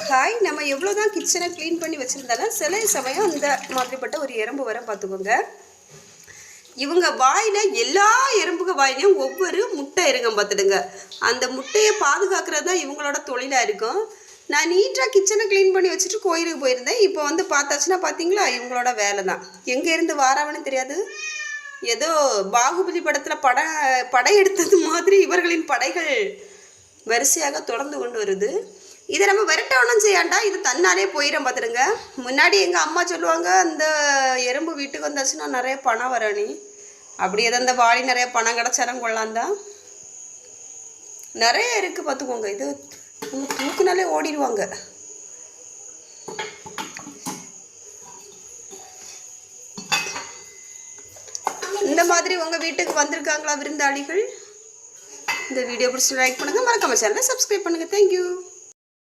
Hi, நம்ம எவ்வளோ தான் கிச்சனை க்ளீன் பண்ணி வச்சுருந்தாலும் சில சமயம் இந்த மாதிரிப்பட்ட ஒரு எறும்பு வர பார்த்துக்கோங்க. இவங்க வாயில் எல்லா எறும்புக வாயிலையும் ஒவ்வொரு முட்டை இருங்க பார்த்துடுங்க. அந்த முட்டையை பாதுகாக்கிறது தான் இவங்களோட தொழிலாக இருக்கும். நான் நீட்டாக கிச்சனை க்ளீன் பண்ணி வச்சுட்டு கோயிலுக்கு போயிருந்தேன். இப்போ வந்து பார்த்தாச்சுன்னா பார்த்தீங்களா, இவங்களோட வேலை தான். எங்கேருந்து வாராவன்னு தெரியாது. ஏதோ பாகுபலி படத்தில் படையெடுத்தது மாதிரி இவர்களின் படைகள் வரிசையாக தொடர்ந்து கொண்டு வருது. இதை நம்ம விரட்ட ஒன்றும் செய்யாண்டா, இது தன்னாலே போயிடும் பார்த்துடுங்க. முன்னாடி எங்கள் அம்மா சொல்லுவாங்க, அந்த எறும்பு வீட்டுக்கு வந்தாச்சுன்னா நிறைய பணம் வரணி. அப்படி எதாவது அந்த வாளி நிறைய பணம் கிடச்சாரம் கொள்ளாந்தான் நிறைய இருக்குது பார்த்துக்கோங்க. இது தூக்குனாலே ஓடிடுவாங்க. இந்த மாதிரி உங்கள் வீட்டுக்கு வந்திருக்காங்களா விருந்தாளிகள்? இந்த வீடியோ பிடிச்சி லைக் பண்ணுங்கள், மறக்காம சேனலை சப்ஸ்கிரைப் பண்ணுங்கள். தேங்க்யூ.